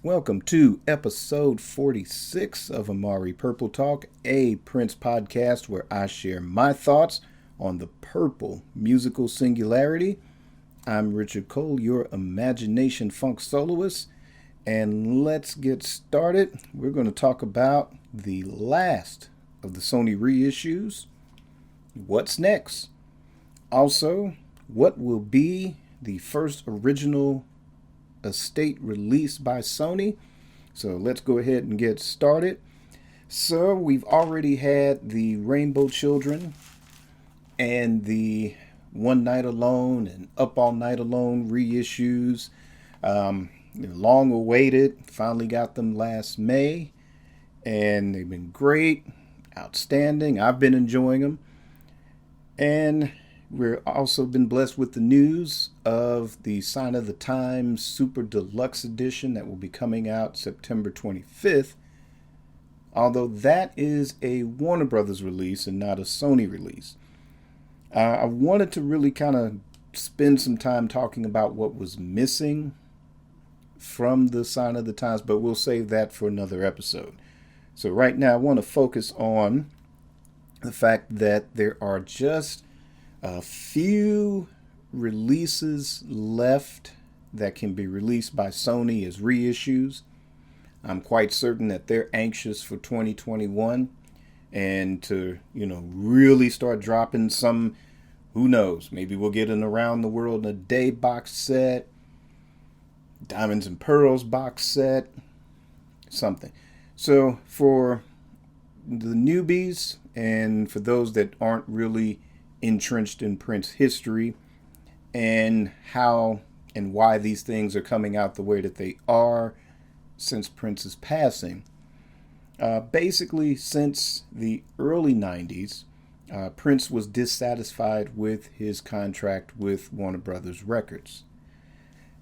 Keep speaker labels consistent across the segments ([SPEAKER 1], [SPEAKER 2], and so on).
[SPEAKER 1] Welcome to episode 46 of Amari Purple Talk, a Prince podcast where I share my thoughts on the purple musical singularity. I'm Richard Cole, your imagination funk soloist, and let's get started. We're going to talk about the last of the Sony Reissues. What's next? Also, what will be the first original estate released by Sony? So let's go ahead and get started. So we've already had the Rainbow Children and the One Night Alone and Up All Night Alone reissues. Long awaited. Finally got them last May, and they've been great, outstanding. I've been enjoying them. And we've also been blessed with the news of the Sign of the Times Super Deluxe Edition that will be coming out September 25th. Although that is a Warner Brothers release and not a Sony release. I wanted to really kind of spend some time talking about what was missing from the Sign of the Times, but we'll save that for another episode. So right now I want to focus on the fact that there are just a few releases left that can be released by Sony as reissues. I'm quite certain that they're anxious for 2021 and to, really start dropping some, who knows, maybe we'll get an Around the World in a Day box set, Diamonds and Pearls box set, something. So for the newbies and for those that aren't really entrenched in Prince history and how and why these things are coming out the way that they are since Prince's passing. Basically, since the early 90s, Prince was dissatisfied with his contract with Warner Brothers Records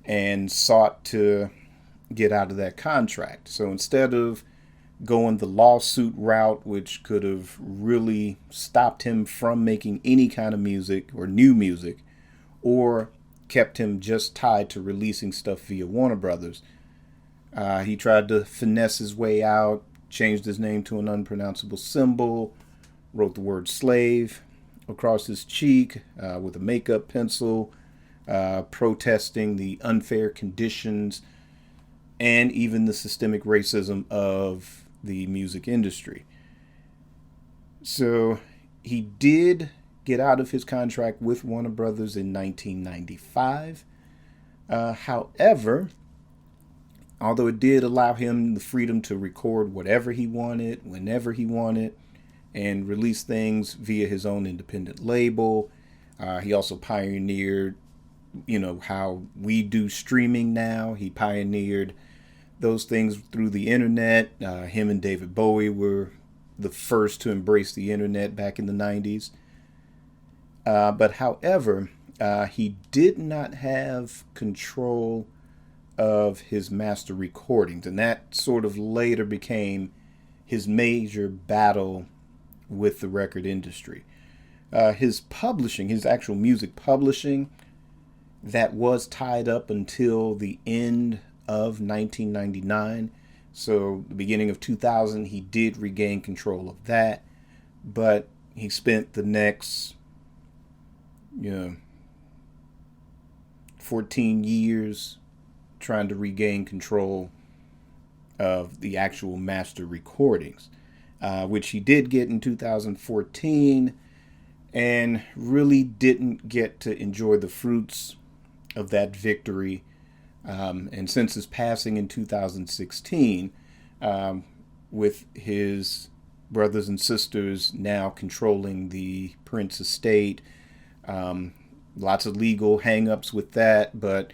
[SPEAKER 1] and sought to get out of that contract. So instead of going the lawsuit route, which could have really stopped him from making any kind of music or new music, or kept him just tied to releasing stuff via Warner Brothers, he tried to finesse his way out, changed his name to an unpronounceable symbol, wrote the word slave across his cheek with a makeup pencil, protesting the unfair conditions and even the systemic racism of the music industry. So he did get out of his contract with Warner Brothers in 1995. However, although it did allow him the freedom to record whatever he wanted, whenever he wanted, and release things via his own independent label, he also pioneered, how we do streaming now. He pioneered those things through the internet. Him and David Bowie were the first to embrace the internet back in the 90s. But however, he did not have control of his master recordings, and that sort of later became his major battle with the record industry. His publishing, his actual music publishing, that was tied up until the end of 1999. So the beginning of 2000, he did regain control of that, but he spent the next 14 years trying to regain control of the actual master recordings, which he did get in 2014 and really didn't get to enjoy the fruits of that victory. And since his passing in 2016, with his brothers and sisters now controlling the Prince estate, lots of legal hang-ups with that, but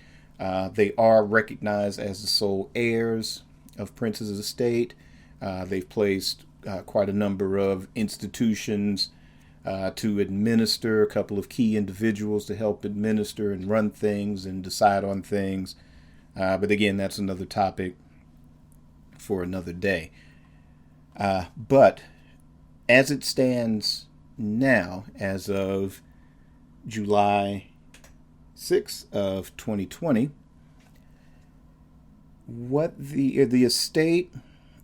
[SPEAKER 1] they are recognized as the sole heirs of Prince's estate. They've placed quite a number of institutions to administer, a couple of key individuals to help administer and run things and decide on things. But again, that's another topic for another day. But as it stands now, as of July 6th of 2020, what the estate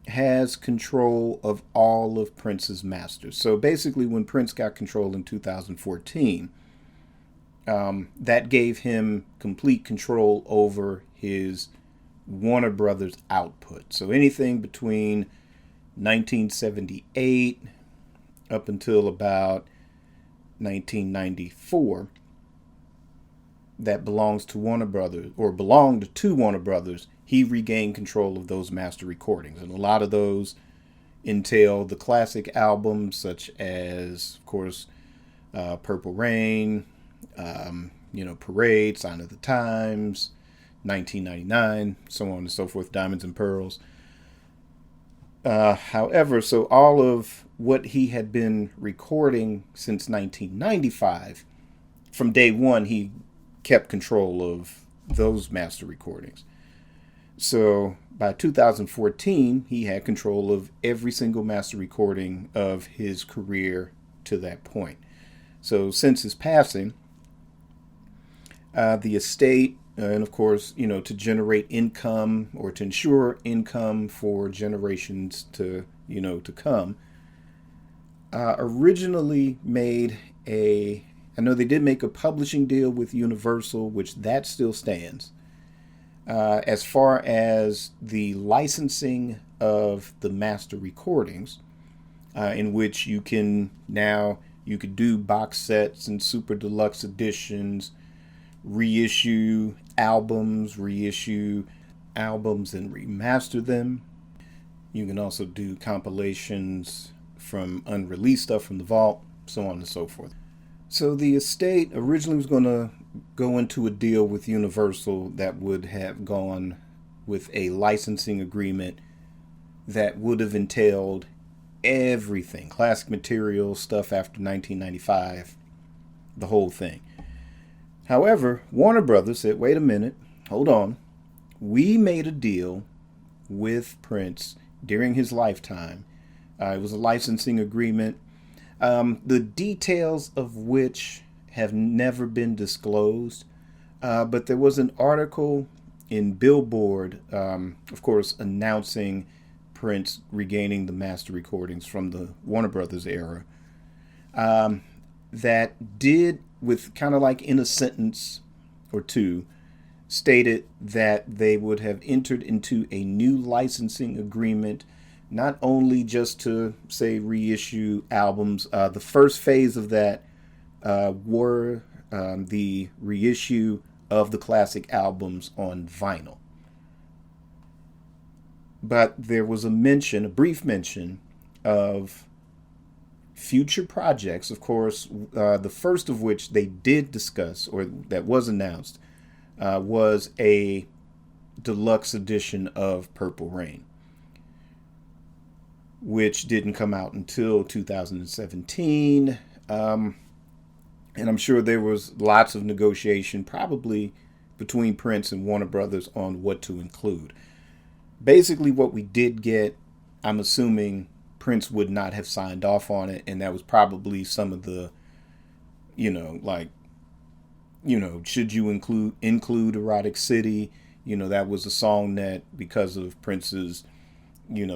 [SPEAKER 1] has control of all of Prince's masters. So basically, when Prince got control in 2014, that gave him complete control over his Warner Brothers output. So anything between 1978 up until about 1994 that belongs to Warner Brothers or belonged to Warner Brothers, he regained control of those master recordings. And a lot of those entail the classic albums such as, of course, Purple Rain, Parade, Sign of the Times, 1999, so on and so forth, Diamonds and Pearls. However, so all of what he had been recording since 1995, from day one, he kept control of those master recordings. So by 2014, he had control of every single master recording of his career to that point. So since his passing, the estate, and of course, to generate income or to ensure income for generations to come, originally made I know they did make a publishing deal with Universal, which that still stands. As far as the licensing of the master recordings, in which you could do box sets and super deluxe editions, reissue albums and remaster them. You can also do compilations from unreleased stuff from the vault, so on and so forth. So the estate originally was going to go into a deal with Universal that would have gone with a licensing agreement that would have entailed everything, classic material, stuff after 1995, the whole thing. However, Warner Brothers said, wait a minute, hold on. We made a deal with Prince during his lifetime. It was a licensing agreement, the details of which have never been disclosed. But there was an article in Billboard, of course, announcing Prince regaining the master recordings from the Warner Brothers era, that did, with kind of like in a sentence or two, stated that they would have entered into a new licensing agreement, not only just to, say, reissue albums. The first phase of that were the reissue of the classic albums on vinyl. But there was a brief mention of future projects, of course, the first of which they did discuss, or that was announced, was a deluxe edition of Purple Rain, which didn't come out until 2017. And I'm sure there was lots of negotiation, probably between Prince and Warner Brothers, on what to include. Basically, what we did get, I'm assuming Prince would not have signed off on it, and that was probably some of the, should you include Erotic City? That was a song that, because of Prince's,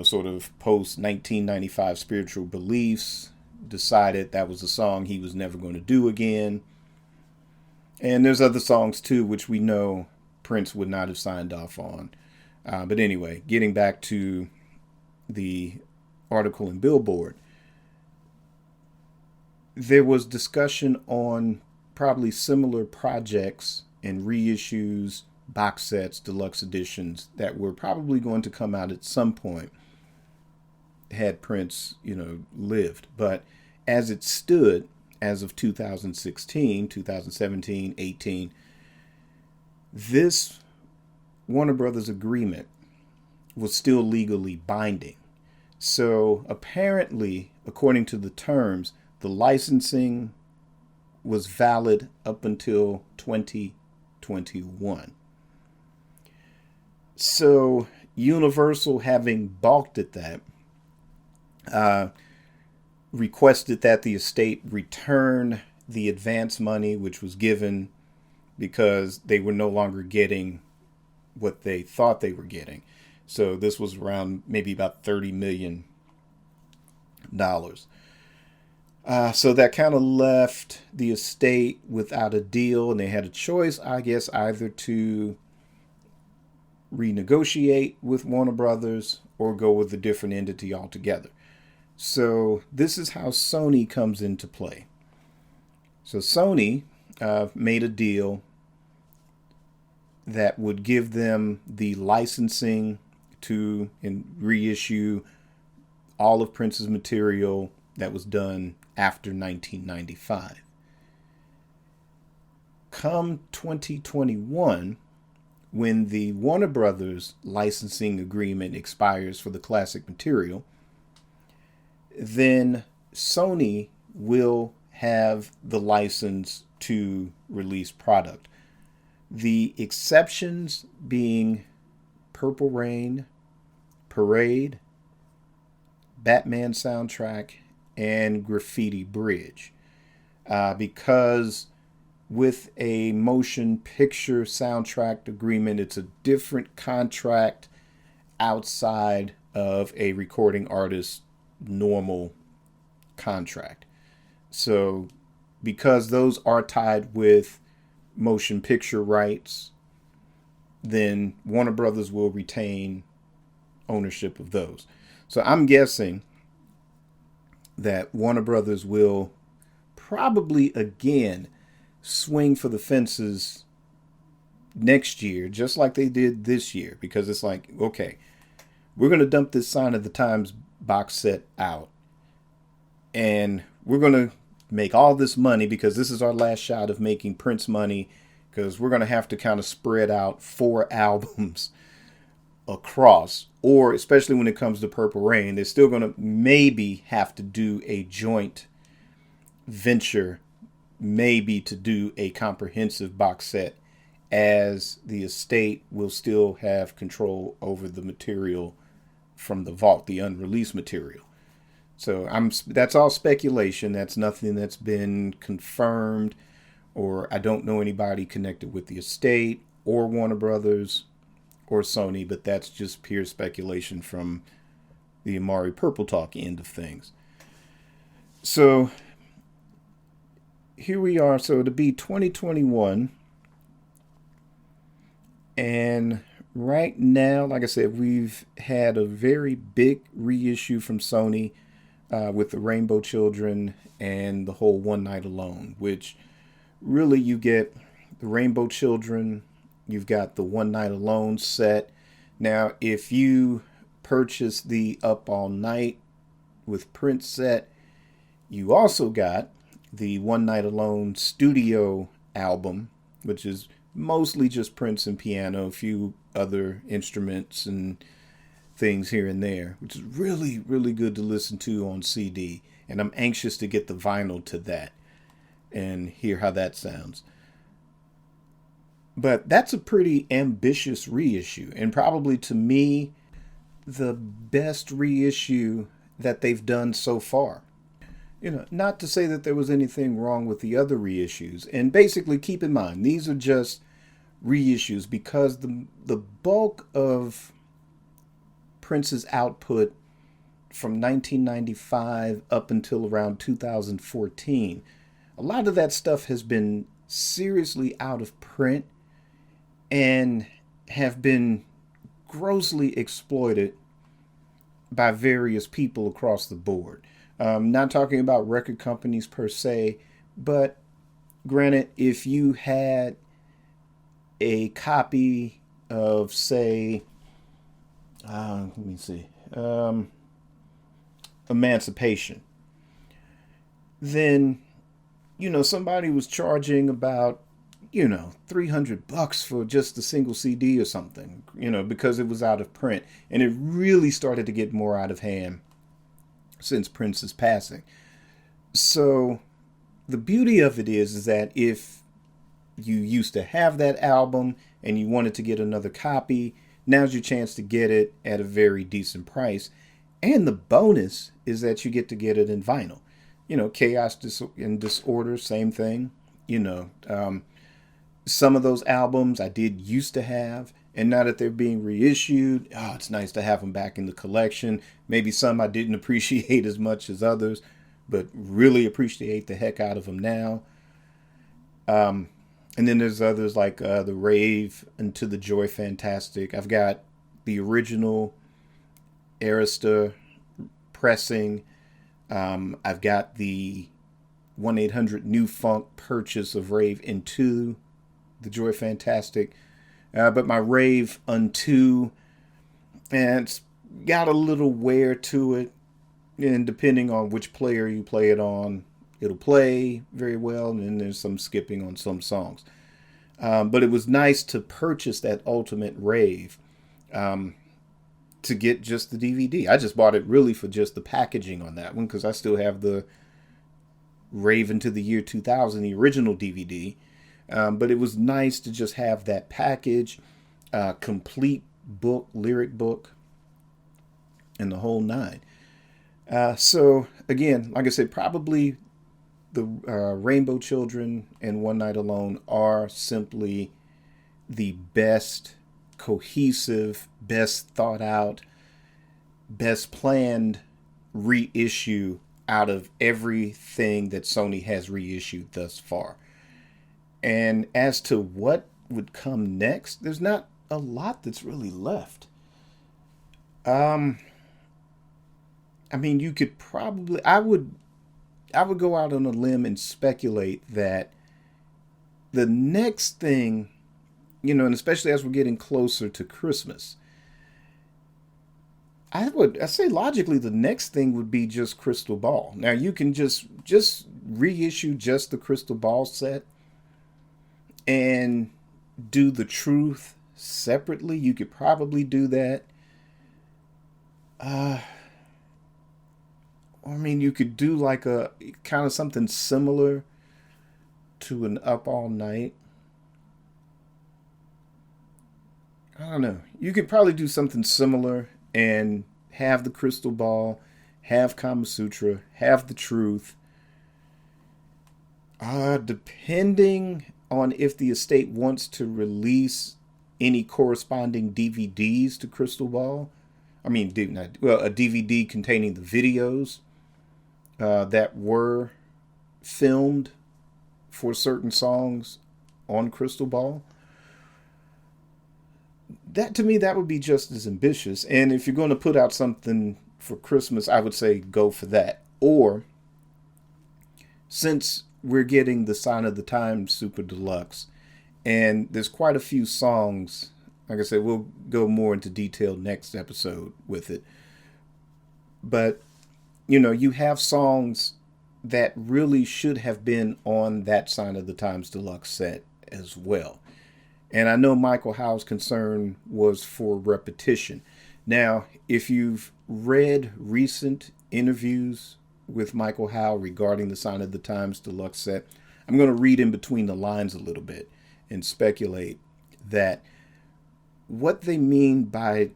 [SPEAKER 1] sort of post-1995 spiritual beliefs, decided that was a song he was never going to do again. And there's other songs, too, which we know Prince would not have signed off on. But anyway, getting back to the article in Billboard, there was discussion on probably similar projects and reissues, box sets, deluxe editions that were probably going to come out at some point had Prince, lived. But as it stood, as of 2016, 2017, 18, this Warner Brothers agreement was still legally binding. So apparently, according to the terms, the licensing was valid up until 2021. So Universal, having balked at that, requested that the estate return the advance money which was given, because they were no longer getting what they thought they were getting. So this was around maybe about $30 million. So that kind of left the estate without a deal, and they had a choice, I guess, either to renegotiate with Warner Brothers or go with a different entity altogether. So this is how Sony comes into play. So Sony made a deal that would give them the licensing to reissue all of Prince's material that was done after 1995. Come 2021, when the Warner Brothers licensing agreement expires for the classic material, then Sony will have the license to release product. The exceptions being Purple Rain, Parade, Batman soundtrack, and Graffiti Bridge. Because with a motion picture soundtrack agreement, it's a different contract outside of a recording artist's normal contract. So because those are tied with motion picture rights, then Warner Brothers will retain ownership of those. So I'm guessing that Warner Brothers will probably again swing for the fences next year, just like they did this year, because it's like, okay, we're going to dump this Sign of the Times box set out, and we're going to make all this money because this is our last shot of making Prince money, because we're going to have to kind of spread out 4 albums across, or especially when it comes to Purple Rain, they're still going to maybe have to do a joint venture, maybe to do a comprehensive box set, as the estate will still have control over the material from the vault, the unreleased material. So that's all speculation. That's nothing that's been confirmed, or I don't know anybody connected with the estate or Warner Brothers or Sony, but that's just pure speculation from the Amari Purple Talk end of things. So here we are. So it'll be 2021. And right now, like I said, we've had a very big reissue from Sony with the Rainbow Children and the whole One Night Alone, which really you get the Rainbow Children, you've got the One Night Alone set. Now, if you purchase the Up All Night with Prince set, you also got the One Night Alone studio album, which is mostly just Prince and piano, a few other instruments and things here and there, which is really, really good to listen to on CD. And I'm anxious to get the vinyl to that and hear how that sounds. But that's a pretty ambitious reissue, and probably to me, the best reissue that they've done so far. Not to say that there was anything wrong with the other reissues. And basically, keep in mind, these are just reissues because the bulk of Prince's output from 1995 up until around 2014, a lot of that stuff has been seriously out of print and have been grossly exploited by various people across the board. Not talking about record companies per se, but granted, if you had a copy of, say, Emancipation, then, somebody was charging about, $300 for just a single CD or something, because it was out of print. And it really started to get more out of hand since Prince's passing. So the beauty of it is that if you used to have that album and you wanted to get another copy, now's your chance to get it at a very decent price. And the bonus is that you get to get it in vinyl. Chaos and Disorder, same thing. Some of those albums I did used to have, And now that they're being reissued, oh, it's nice to have them back in the collection. Maybe some I didn't appreciate as much as others, but really appreciate the heck out of them now. And then there's others like the Rave Into the Joy Fantastic. I've got the original Arista pressing. I've got the 1-800 New Funk purchase of Rave Into the Joy Fantastic. But my Rave Unto, and it's got a little wear to it. And depending on which player you play it on, it'll play very well. And then there's some skipping on some songs. But it was nice to purchase that Ultimate Rave to get just the DVD. I just bought it really for just the packaging on that one because I still have the Rave Into the Year 2000, the original DVD. But it was nice to just have that package, complete book, lyric book, and the whole nine. So, again, like I said, probably the Rainbow Children and One Night Alone are simply the best cohesive, best thought out, best planned reissue out of everything that Sony has reissued thus far. And as to what would come next, there's not a lot that's really left. I mean, you could probably, I would go out on a limb and speculate that the next thing, and especially as we're getting closer to Christmas, I say logically the next thing would be just Crystal Ball. Now you can just reissue just the Crystal Ball set and do the Truth separately. You could probably do that. I mean, you could do like a kind of something similar to an Up All Night. I don't know. You could probably do something similar and have the Crystal Ball, have Kama Sutra, have the Truth. Depending on if the estate wants to release any corresponding DVDs to Crystal Ball. I mean, a DVD containing the videos that were filmed for certain songs on Crystal Ball. That, to me, that would be just as ambitious. And if you're going to put out something for Christmas, I would say go for that. Or, since we're getting the Sign of the Times Super Deluxe, and there's quite a few songs, like I said, we'll go more into detail next episode with it. But, you have songs that really should have been on that Sign of the Times Deluxe set as well. And I know Michael Howe's concern was for repetition. Now, if you've read recent interviews with Michael Howe regarding the Sign of the Times Deluxe set, I'm going to read in between the lines a little bit and speculate that what they mean by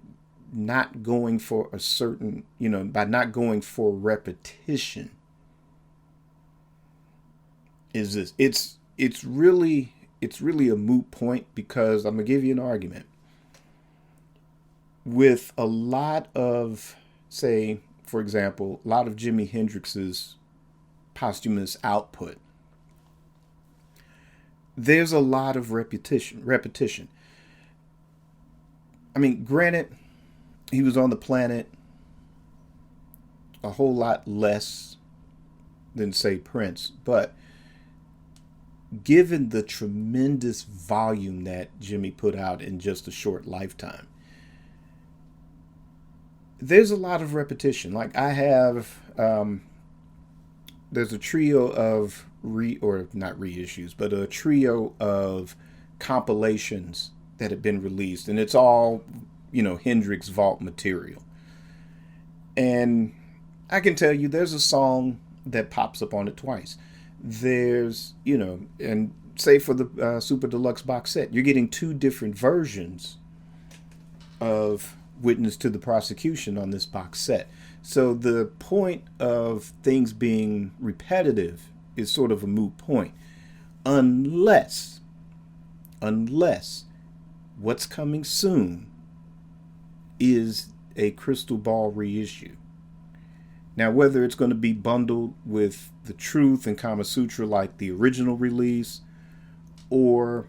[SPEAKER 1] not going for a certain, by not going for repetition is this. It's really a moot point, because I'm going to give you an argument. With a lot of, say, for example, a lot of Jimi Hendrix's posthumous output, there's a lot of repetition. I mean, granted, he was on the planet a whole lot less than, say, Prince, but given the tremendous volume that Jimmy put out in just a short lifetime, there's a lot of repetition. Like I have, there's a trio of not reissues, but a trio of compilations that have been released, and it's all, Hendrix vault material. And I can tell you there's a song that pops up on it twice. There's, and say for the Super Deluxe box set, you're getting two different versions of Witness to the Prosecution on this box set. So the point of things being repetitive is sort of a moot point. Unless what's coming soon is a Crystal Ball reissue. Now, whether it's going to be bundled with The Truth and Kama Sutra like the original release, or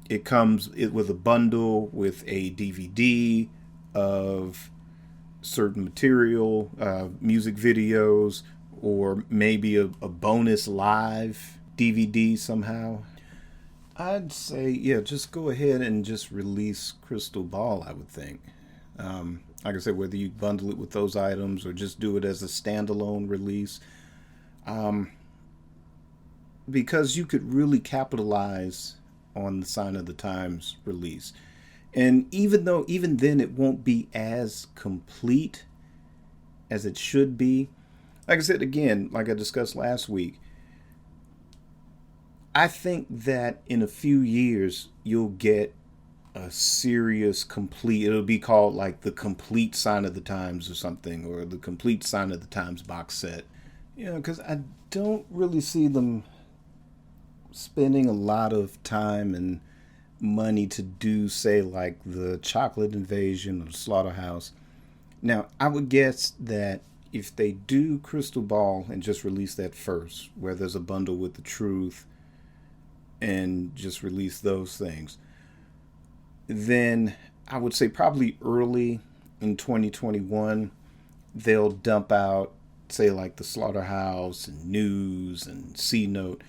[SPEAKER 1] it comes with a bundle with a DVD of certain material, music videos, or maybe a bonus live DVD somehow, I'd say, yeah, just go ahead and just release Crystal Ball, I would think. Like I said, whether you bundle it with those items or just do it as a standalone release, because you could really capitalize on the Sign of the Times release. And even then it won't be as complete as it should be. Like I said, again, like I discussed last week, I think that in a few years you'll get a serious complete, it'll be called like the complete Sign of the Times or something, or the complete Sign of the Times box set. Because I don't really see them spending a lot of time and money to do, say, like the Chocolate Invasion or the Slaughterhouse. Now, I would guess that if they do Crystal Ball and just release that first, where there's a bundle with The Truth, and just release those things, then I would say probably early in 2021, they'll dump out, say, like the Slaughterhouse and News and C Note.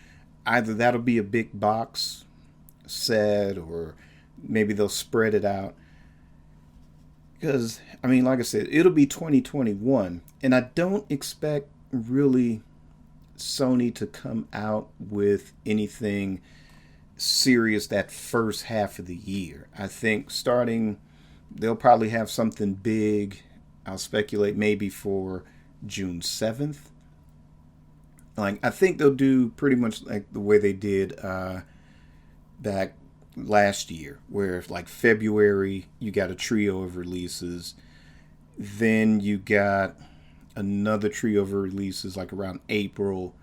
[SPEAKER 1] Either that'll be a big box set, or maybe they'll spread it out. Because, I mean, like I said, it'll be 2021, and I don't expect really Sony to come out with anything serious that first half of the year. I think they'll probably have something big. I'll speculate maybe for June 7th. Like, I think they'll do pretty much like the way they did back last year, where like February you got a trio of releases, then you got another trio of releases like around April.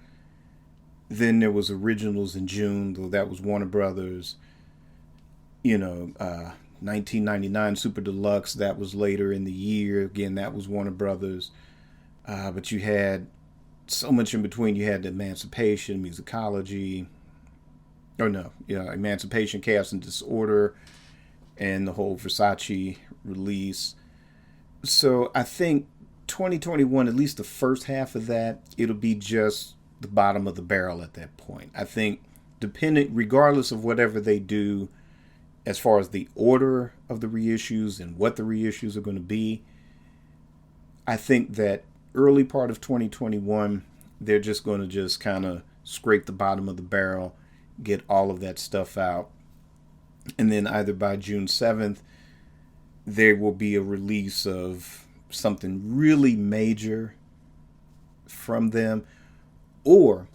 [SPEAKER 1] Then there was originals in June, though that was Warner Brothers. 1999 Super Deluxe, that was later in the year. Again, that was Warner Brothers. But you had so much in between. You had Emancipation, Musicology. Emancipation, Chaos and Disorder, and the whole Versace release. So I think 2021, at least the first half of that, it'll be just the bottom of the barrel at that point. I think regardless of whatever they do as far as the order of the reissues and what the reissues are going to be, I think that early part of 2021, they're just going to just kind of scrape the bottom of the barrel, get all of that stuff out. And then either by June 7th, there will be a release of something really major from them. Or,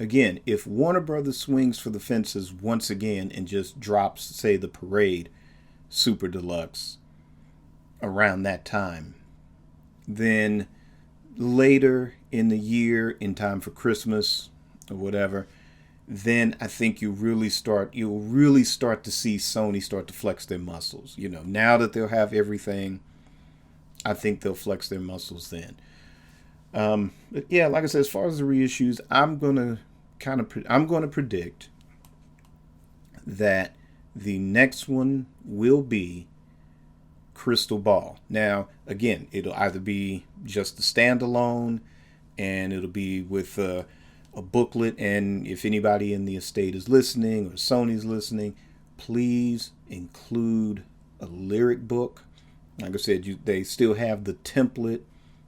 [SPEAKER 1] again, if Warner Brothers swings for the fences once again and just drops, say, the Parade Super Deluxe around that time, then later in the year, in time for Christmas or whatever, then I think you'll really start to see Sony start to flex their muscles. Now that they'll have everything, I think they'll flex their muscles then. But yeah, like I said, as far as the reissues, I'm gonna predict that the next one will be Crystal Ball. Now, again, it'll either be just a standalone, and it'll be with a booklet. And if anybody in the estate is listening or Sony's listening, please include a lyric book. Like I said, they still have the template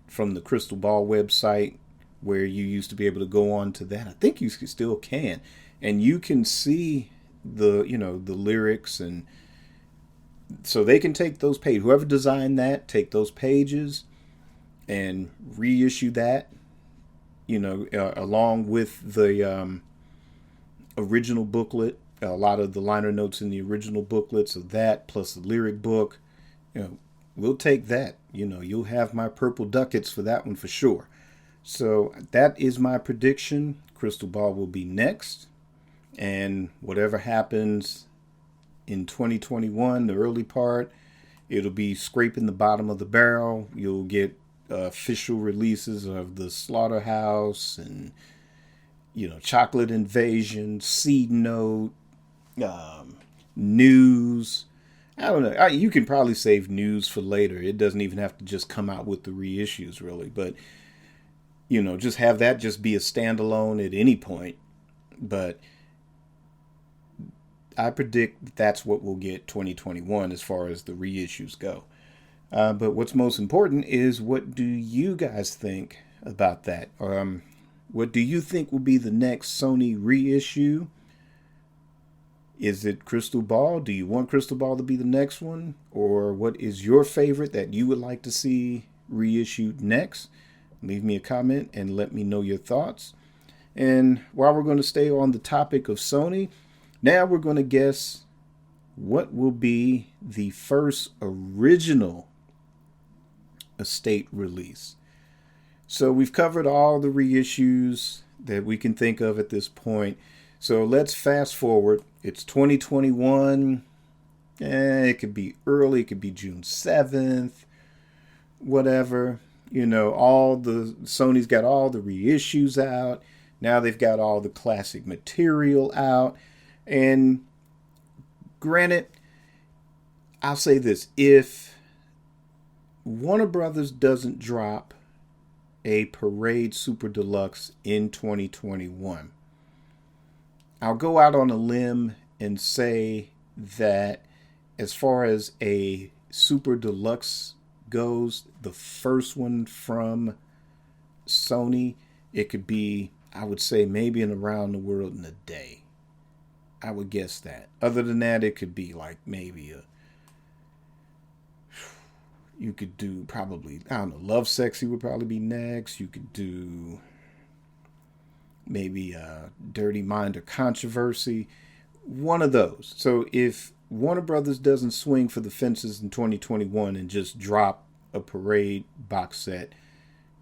[SPEAKER 1] from the Crystal Ball website where you used to be able to go on to that. I think you still can, and you can see the lyrics, and so they can take those pages. Whoever designed that, take those pages and reissue that, along with the original booklet. A lot of the liner notes in the original booklet, so that plus the lyric book, we'll take that. You'll have my purple ducats for that one for sure. So that is my prediction. Crystal Ball will be next, and whatever happens in 2021, the early part. It'll be scraping the bottom of the barrel. You'll get official releases of the Slaughterhouse and, Chocolate Invasion, Seed Note, News. I don't know. You can probably save News for later. It doesn't even have to just come out with the reissues, really. But, just have that just be a standalone at any point. But I predict that's what we'll get 2021 as far as the reissues go. But what's most important is, what do you guys think about that? What do you think will be the next Sony reissue? Is it Crystal Ball? Do you want Crystal Ball to be the next one? Or what is your favorite that you would like to see reissued next? Leave me a comment and let me know your thoughts. And while we're going to stay on the topic of Sony, now we're going to guess what will be the first original estate release. So we've covered all the reissues that we can think of at this point. So let's fast forward. It's 2021. It could be early. It could be June 7th. Whatever. Sony's got all the reissues out. Now they've got all the classic material out. And granted, I'll say this. If Warner Brothers doesn't drop a Parade Super Deluxe in 2021, I'll go out on a limb and say that as far as a Super Deluxe goes, the first one from Sony, it could be, I would say, maybe in Around the World in a Day. I would guess that. Other than that, it could be like maybe you could do probably, I don't know, Love Sexy would probably be next. You could do maybe Dirty Mind or Controversy. One of those. So if Warner Brothers doesn't swing for the fences in 2021 and just drop a Parade box set,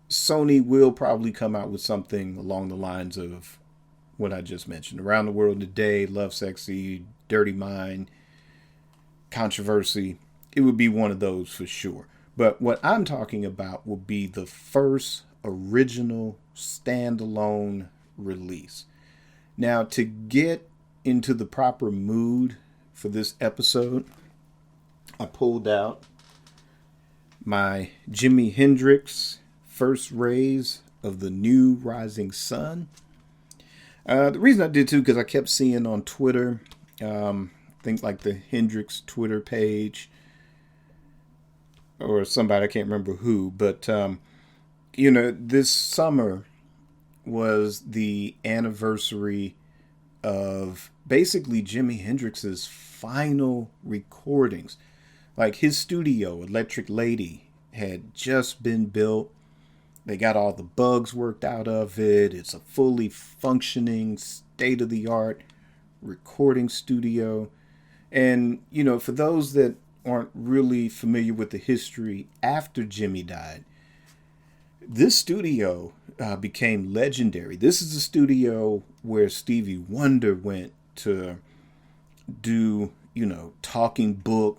[SPEAKER 1] Sony will probably come out with something along the lines of what I just mentioned. Around the World in a Day, Love Sexy, Dirty Mind, Controversy. It would be one of those for sure. But what I'm talking about will be the first original standalone release. Now, to get into the proper mood for this episode, I pulled out my Jimi Hendrix First Rays of the New Rising Sun. The reason I did too, because I kept seeing on Twitter, things like the Hendrix Twitter page, or somebody, I can't remember who, but, this summer was the anniversary of basically Jimi Hendrix's final recordings. Like, his studio, Electric Lady, had just been built. They got all the bugs worked out of it. It's a fully functioning, state-of-the-art recording studio. And, for those that aren't really familiar with the history after Jimmy died, this studio became legendary. This is the studio where Stevie Wonder went to do, Talking Book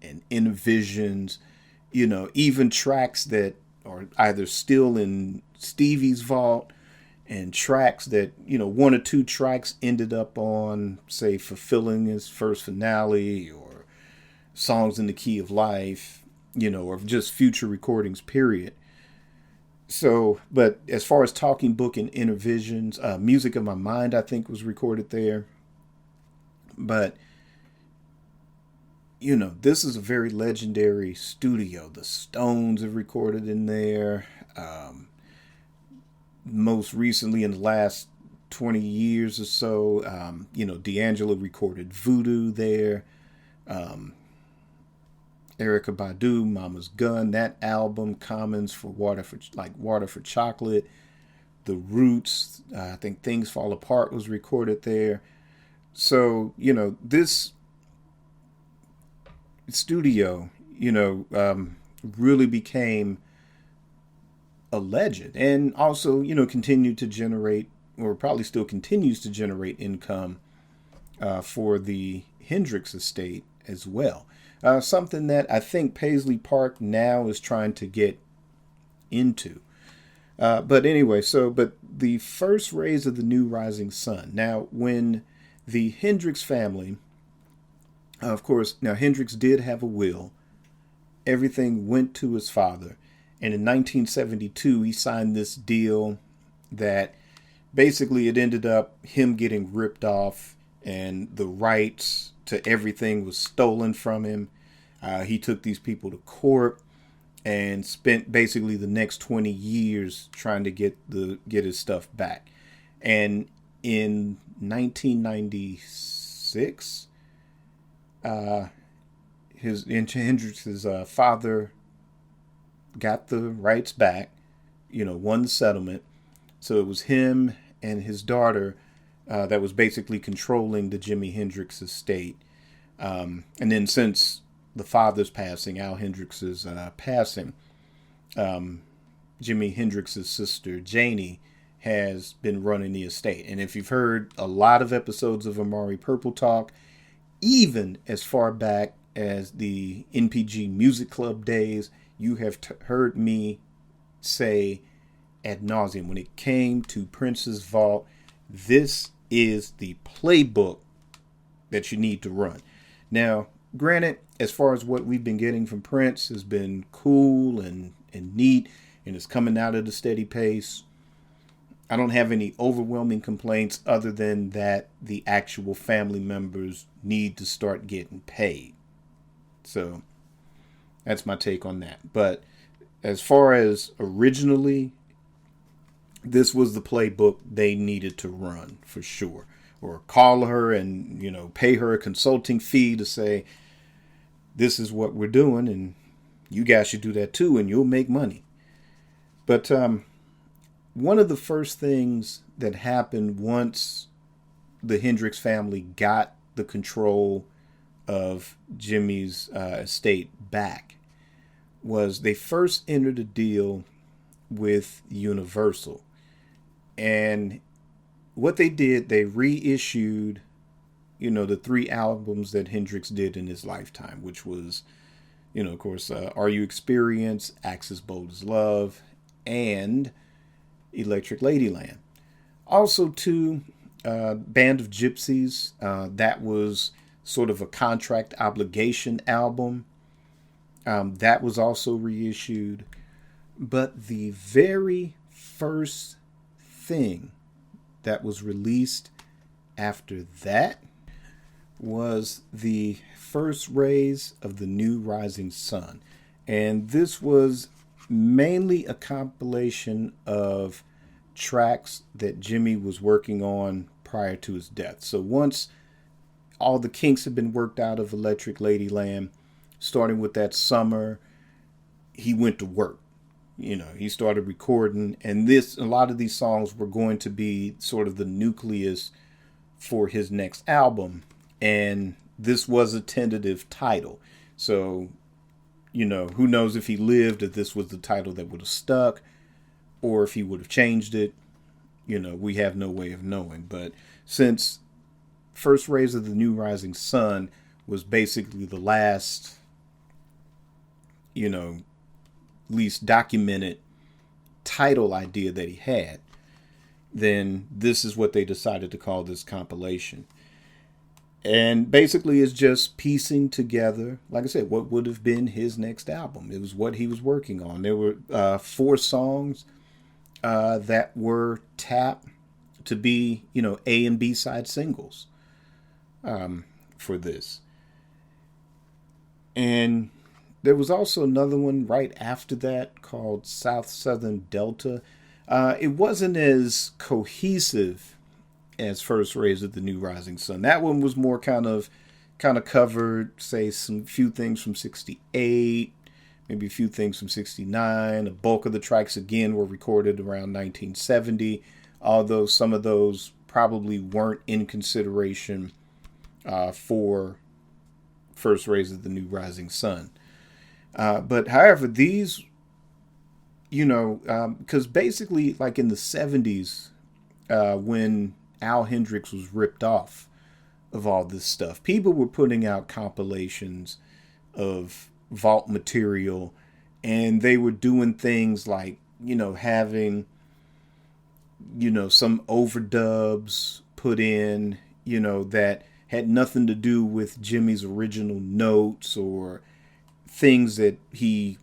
[SPEAKER 1] and Innovisions, even tracks that are either still in Stevie's vault and tracks that, one or two tracks ended up on, say, Fulfilling His First Finale or Songs in the Key of Life, or just future recordings, period. So, but as far as Talking Book and Innovisions, Music of My Mind, I think, was recorded there. But, this is a very legendary studio. The Stones have recorded in there. Most recently, in the last 20 years or so, D'Angelo recorded Voodoo there. Erykah Badu, Mama's Gun, that album, Commons for Water for Chocolate, The Roots, I think Things Fall Apart was recorded there. So, this studio, really became a legend, and also, continued to generate, or probably still continues to generate income for the Hendrix estate as well. Something that I think Paisley Park now is trying to get into. But anyway, but the first rays of the new rising sun. Now, when the Hendrix family, of course, now Hendrix did have a will. Everything went to his father. And in 1972, he signed this deal that basically it ended up him getting ripped off and the rights to everything was stolen from him. He took these people to court and spent basically the next 20 years trying to get his stuff back. And in 1996, Hendrix's father got the rights back, won the settlement. So it was him and his daughter that was basically controlling the Jimi Hendrix estate. And then since the father's passing, Al Hendrix's passing, Jimi Hendrix's sister, Janie, has been running the estate. And if you've heard a lot of episodes of Amari Purple Talk, even as far back as the NPG Music Club days, you have heard me say ad nauseum, when it came to Prince's vault, this is the playbook that you need to run. Now, granted, as far as what we've been getting from Prince has been cool and neat, and it's coming out at a steady pace. I don't have any overwhelming complaints other than that the actual family members need to start getting paid. So that's my take on that. But as far as originally, this was the playbook they needed to run for sure. Or call her and, pay her a consulting fee to say, this is what we're doing and you guys should do that too and you'll make money. But one of the first things that happened once the Hendrix family got the control of Jimmy's estate back was they first entered a deal with Universal. And what they did, they reissued, the 3 albums that Hendrix did in his lifetime, which was, of course, Are You Experienced, Axis Bold as Love, and Electric Ladyland. Also, too, Band of Gypsies, that was sort of a contract obligation album. That was also reissued. But the very first thing that was released after that was the first rays of the new rising sun. And this was mainly a compilation of tracks that Jimmy was working on prior to his death. So once all the kinks had been worked out of Electric Ladyland, starting with that summer, he went to work. He started recording, and a lot of these songs were going to be sort of the nucleus for his next album. And this was a tentative title. So, who knows if he lived, if this was the title that would have stuck, or if he would have changed it. We have no way of knowing. But since First Rays of the New Rising Sun was basically the last, least documented title idea that he had, then this is what they decided to call this compilation. And basically it's just piecing together, like I said, what would have been his next album. It was what he was working on. There were 4 songs that were tapped to be, A and B side singles for this. And there was also another one right after that called South Southern Delta. It wasn't as cohesive as First Rays of the New Rising Sun. That one was more kind of covered, say, some few things from 68, maybe a few things from 69. A bulk of the tracks, again, were recorded around 1970, although some of those probably weren't in consideration for First Rays of the New Rising Sun. But however, these, because basically in the 70s, when Al Hendrix was ripped off of all this stuff. People were putting out compilations of vault material, and they were doing things like, having, some overdubs put in, that had nothing to do with Jimmy's original notes or things that he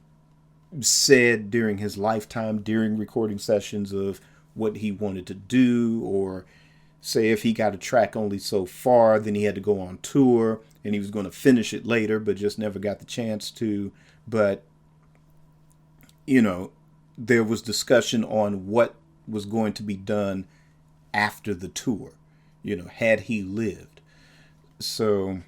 [SPEAKER 1] said during his lifetime, during recording sessions of what he wanted to do, or say if he got a track only so far, then he had to go on tour and he was going to finish it later, but just never got the chance to. But, there was discussion on what was going to be done after the tour, had he lived. So,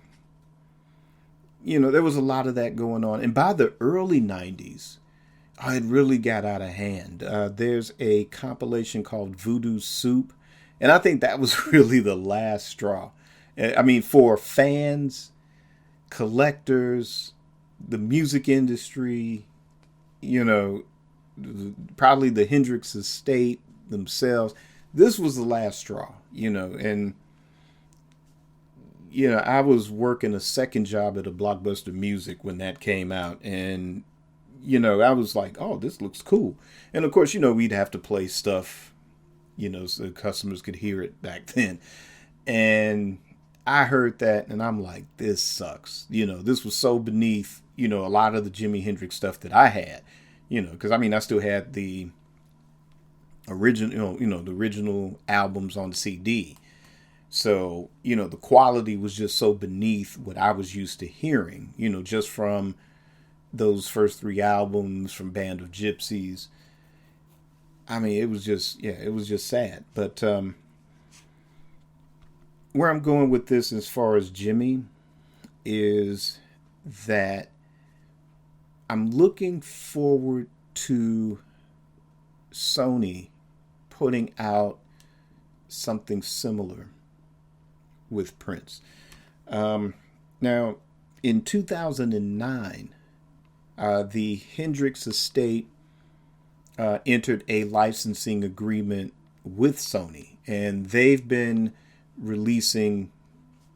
[SPEAKER 1] there was a lot of that going on. And by the early 90s, it really got out of hand. There's a compilation called Voodoo Soup, and I think that was really the last straw. I mean, for fans, collectors, the music industry, probably the Hendrix estate themselves, this was the last straw, and I was working a second job at a Blockbuster Music when that came out, and I was like, oh, this looks cool. And of course, we'd have to play stuff, so customers could hear it back then. And I heard that and I'm like, this sucks. This was so beneath, a lot of the Jimi Hendrix stuff that I had, because I still had the original, the original albums on the CD. So, the quality was just so beneath what I was used to hearing, just from those first 3 albums from Band of Gypsies. It was just sad. But where I'm going with this as far as Jimmy is that I'm looking forward to Sony putting out something similar with Prince. Now, in 2009, the Hendrix estate entered a licensing agreement with Sony, and they've been releasing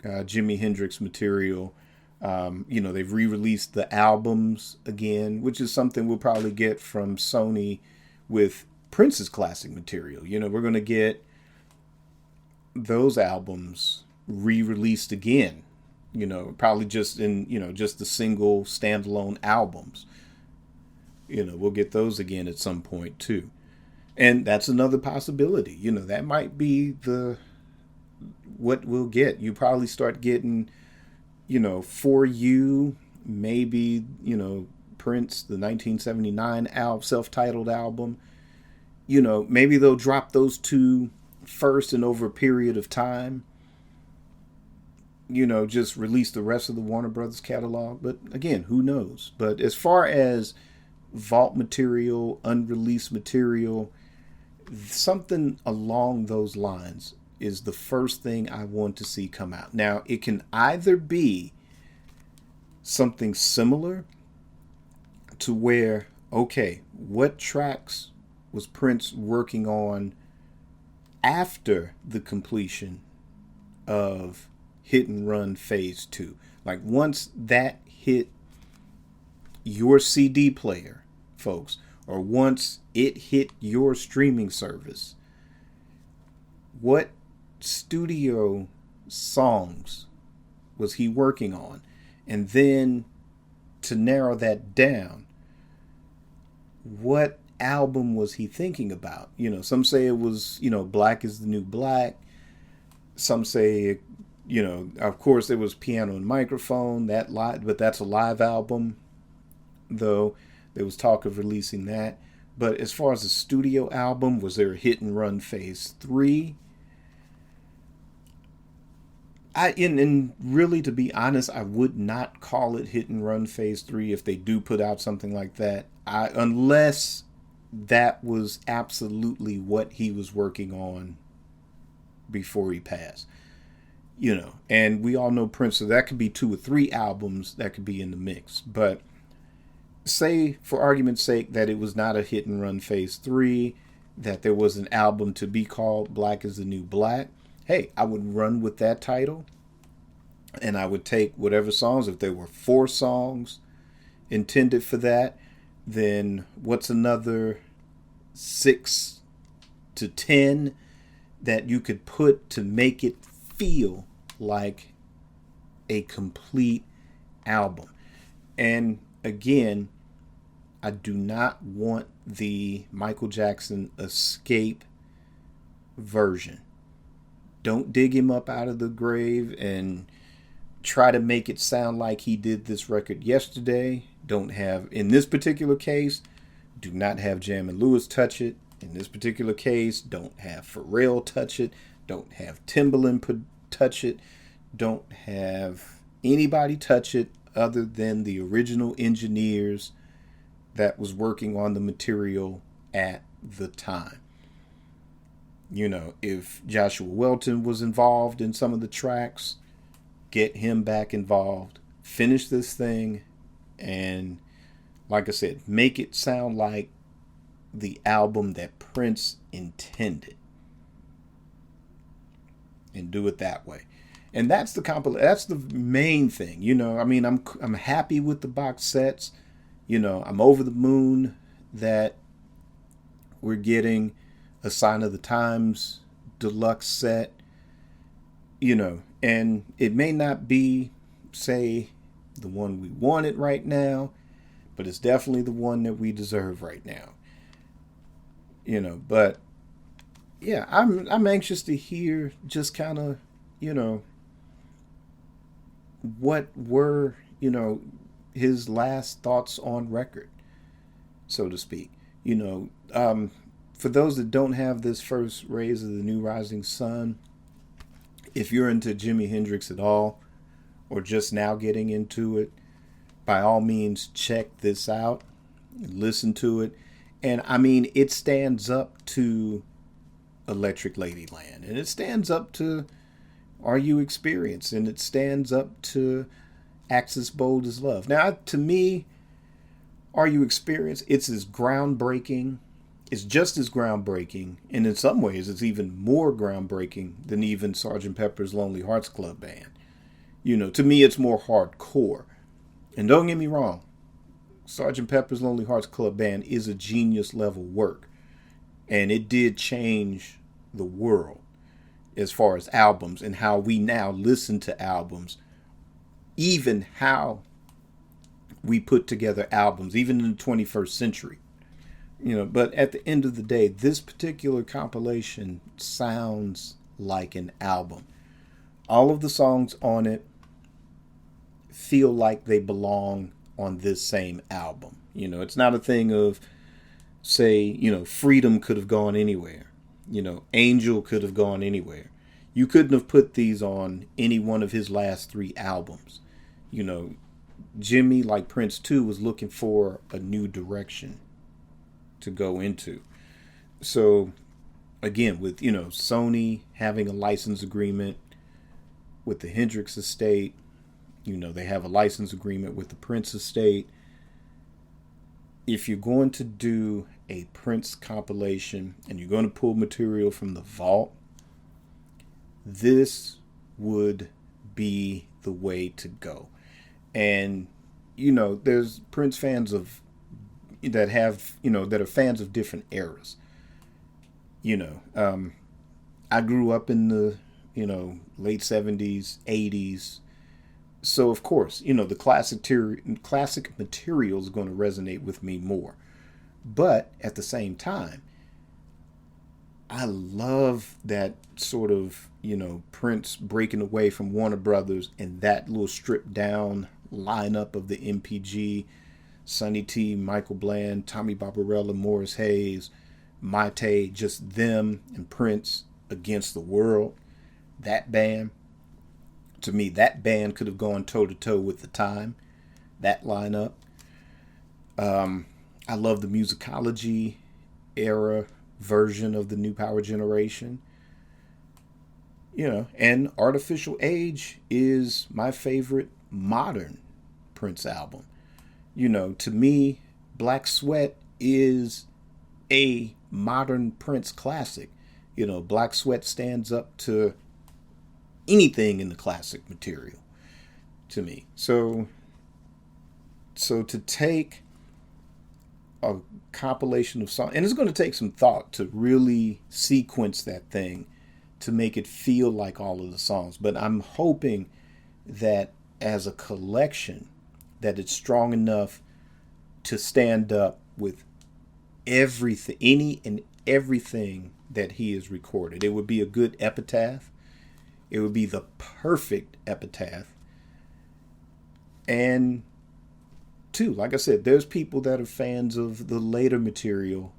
[SPEAKER 1] Jimi Hendrix material. They've re-released the albums again, which is something we'll probably get from Sony with Prince's classic material. We're going to get those albums re-released again. Probably just in, just the single standalone albums. We'll get those again at some point too. And that's another possibility. That might be what we'll get. You probably start getting, For You, maybe, Prince, the 1979 self-titled album. Maybe they'll drop those 2 first and over a period of time. Just release the rest of the Warner Brothers catalog. But again, who knows? But as far as vault material, unreleased material, something along those lines is the first thing I want to see come out. Now, it can either be something similar to where, okay, what tracks was Prince working on after the completion of Hit and Run Phase 2? Like, once that hit your CD player, folks, or once it hit your streaming service, what studio songs was he working on? And then to narrow that down, what album was he thinking about? Some say it was, Black is the New Black. Some say, of course, there was Piano and Microphone, but that's a live album, though. There was talk of releasing that. But as far as the studio album, was there a Hit and Run Phase 3? And really, to be honest, I would not call it Hit and Run Phase 3 if they do put out something like that. Unless that was absolutely what he was working on before he passed. And we all know Prince, so that could be 2 or 3 albums that could be in the mix. But say, for argument's sake, that it was not a Hit and Run Phase 3, that there was an album to be called Black is the New Black. Hey, I would run with that title. and I would take whatever songs, if there were 4 songs intended for that, then what's another 6 to 10 that you could put to make it feel like a complete album. And again, I do not want the Michael Jackson Escape version. Don't dig him up out of the grave and try to make it sound like he did this record yesterday. Don't have, in this particular case, do not have Jam and Lewis touch it. In this particular case, don't have Pharrell touch it. Don't have Timbaland touch it. Don't have anybody touch it other than the original engineers that was working on the material at the time. You know, if Joshua Welton was involved in some of the tracks, get him back involved, finish this thing, and like I said, make it sound like the album that Prince intended, and do it that way. And that's that's the main thing. You know, I mean, I'm happy with the box sets. You know, I'm over the moon that we're getting a Sign of the Times deluxe set. You know, and it may not be, say, the one we wanted right now, but it's definitely the one that we deserve right now. You know, but yeah, I'm anxious to hear just kind of, you know, what were, you know, his last thoughts on record, so to speak. You know, for those that don't have this first Rays of the New Rising Sun, if you're into Jimi Hendrix at all, or just now getting into it, by all means, check this out, listen to it. And I mean, it stands up to Electric Ladyland, and it stands up to Are You Experienced, and it stands up to Axis Bold as Love. Now, to me, Are You Experienced, it's as groundbreaking, it's just as groundbreaking, and in some ways it's even more groundbreaking than even Sgt. Pepper's Lonely Hearts Club Band. You know, to me it's more hardcore. And don't get me wrong, Sgt. Pepper's Lonely Hearts Club Band is a genius level work. And it did change the world as far as albums and how we now listen to albums. Even how we put together albums, even in the 21st century. You know, but at the end of the day, this particular compilation sounds like an album. All of the songs on it feel like they belong on this same album. You know, it's not a thing of, say, you know, Freedom could have gone anywhere. You know, Angel could have gone anywhere. You couldn't have put these on any one of his last 3 albums. You know, Jimmy, like Prince too, was looking for a new direction to go into. So, again, with, you know, Sony having a license agreement with the Hendrix estate, you know, they have a license agreement with the Prince estate. If you're going to do a Prince compilation and you're going to pull material from the vault, this would be the way to go. And, you know, there's Prince fans that are fans of different eras. You know, I grew up in the, you know, late 70s, 80s. So, of course, you know, the classic material is going to resonate with me more. But at the same time, I love that sort of, you know, Prince breaking away from Warner Brothers and that little stripped down lineup of the MPG, Sonny T, Michael Bland, Tommy Barbarella, Morris Hayes, Mate, just them and Prince against the world. That band. To me, that band could have gone toe-to-toe with the time. That lineup. I love the musicology era version of the New Power Generation. You know, and Artificial Age is my favorite modern Prince album. You know, to me, Black Sweat is a modern Prince classic. You know, Black Sweat stands up to anything in the classic material. to me. So to take a compilation of songs, and it's going to take some thought to really sequence that thing to make it feel like all of the songs. But I'm hoping that as a collection, that it's strong enough to stand up with everything, any and everything that he has recorded. It would be a good epitaph. It would be the perfect epitaph. And two, like I said, there's people that are fans of the later material,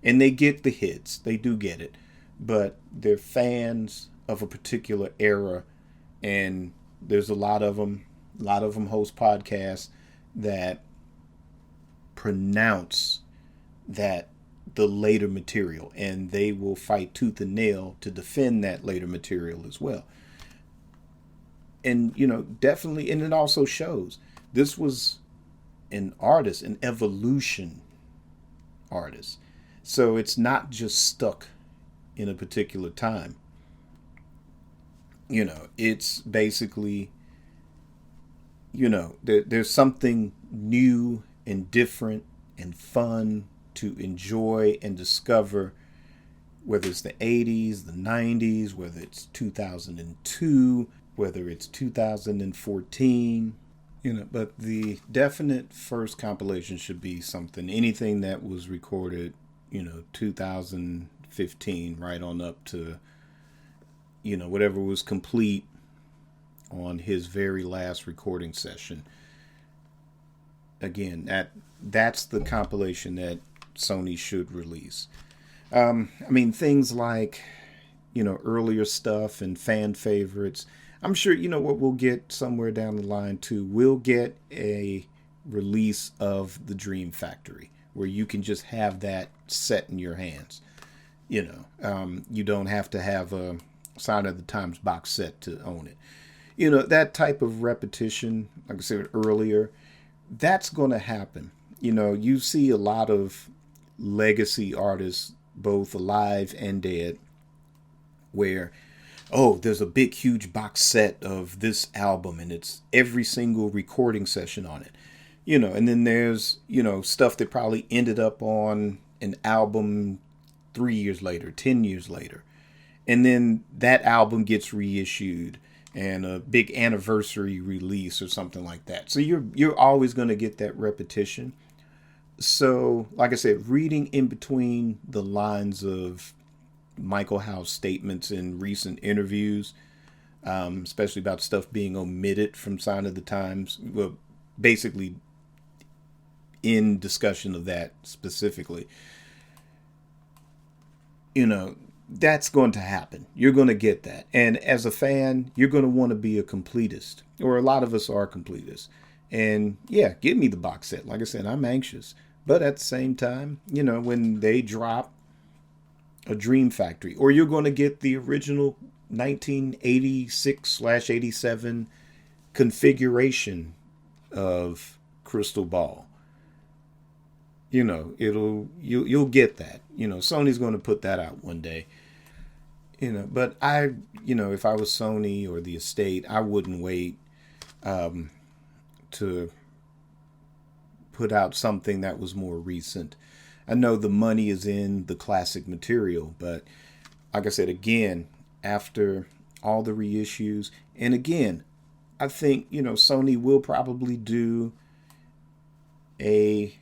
[SPEAKER 1] and they get the hits. They do get it. But they're fans of a particular era, and there's a lot of them. A lot of them host podcasts that pronounce that the later material, and they will fight tooth and nail to defend that later material as well. And definitely, and it also shows this was an artist, an evolution artist. So it's not just stuck in a particular time. It's basically, there's something new and different and fun to enjoy and discover, whether it's the 80s, the 90s, whether it's 2002, whether it's 2014. But the definite first compilation should be anything that was recorded, 2015, right on up to, whatever was complete on his very last recording session. Again, that's the compilation that Sony should release. Things like, earlier stuff and fan favorites. I'm sure, what we'll get somewhere down the line too. We'll get a release of the Dream Factory where you can just have that set in your hands. You don't have to have a Sign of the Times box set to own it. That type of repetition, like I said earlier, that's going to happen. You see a lot of legacy artists, both alive and dead, where, there's a big, huge box set of this album and it's every single recording session on it. And then there's, stuff that probably ended up on an album 3 years later, 10 years later. And then that album gets reissued and a big anniversary release or something like that. So you're always going to get that repetition. So, like I said, reading in between the lines of Michael Howe's statements in recent interviews, especially about stuff being omitted from Sign of the Times, well, basically in discussion of that specifically, that's going to happen. You're going to get that. And as a fan, you're going to want to be a completist, or a lot of us are completists. And yeah, give me the box set. Like I said, I'm anxious. But at the same time, when they drop a Dream Factory, or you're going to get the original 1986/87 configuration of Crystal Ball, you'll get that. Sony's going to put that out one day. But if I was Sony or the estate, I wouldn't wait to put out something that was more recent. I know the money is in the classic material, but like I said, again, after all the reissues, and again, I think, Sony will probably do it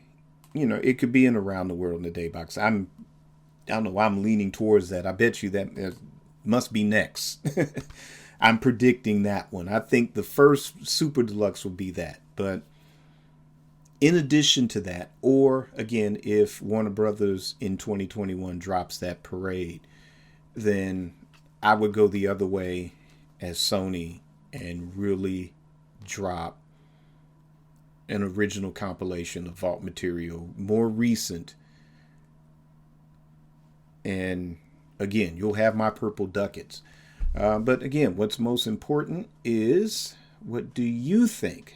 [SPEAKER 1] could be an Around the World in a Day box. I don't know why I'm leaning towards that. I bet you that must be next. I'm predicting that one. I think the first Super Deluxe will be that. But in addition to that, or again, if Warner Brothers in 2021 drops that Parade, then I would go the other way as Sony and really drop an original compilation of vault material, more recent. And again, you'll have my purple ducats. But again, what's most important is, what do you think?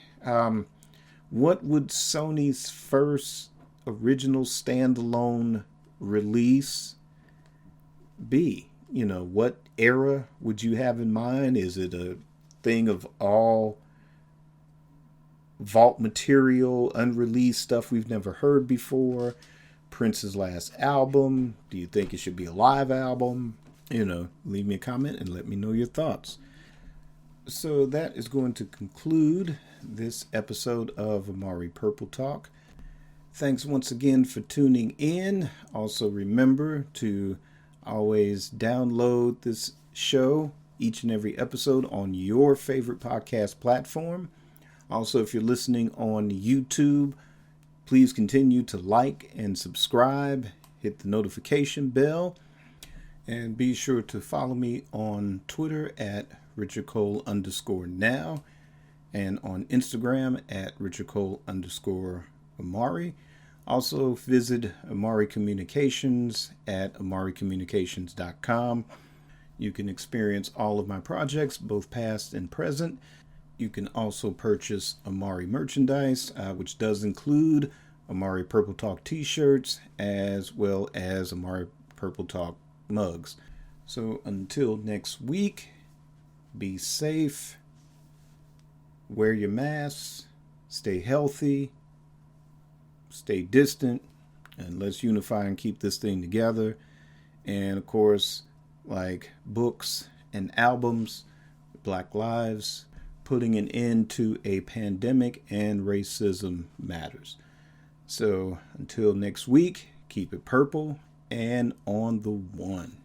[SPEAKER 1] What would Sony's first original standalone release be? What era would you have in mind? Is it a thing of all vault material, unreleased stuff we've never heard before. Prince's last album. Do you think it should be a live album? Leave me a comment and let me know your thoughts. So that is going to conclude this episode of Amari Purple Talk. Thanks once again for tuning in. Also remember to always download this show, each and every episode, on your favorite podcast platform. Also, if you're listening on YouTube, please continue to like and subscribe, hit the notification bell, and be sure to follow me on Twitter at RichardCole_now and on Instagram at RichardCole_Amari. Also visit Amari Communications at amaricommunications.com. You can experience all of my projects, both past and present. You can also purchase Amari merchandise, which does include Amari Purple Talk t-shirts as well as Amari Purple Talk mugs. So until next week, be safe, wear your masks, stay healthy, stay distant, and let's unify and keep this thing together. And of course, like books and albums, Black Lives, putting an end to a pandemic and racism matters. So until next week, keep it purple and on the one.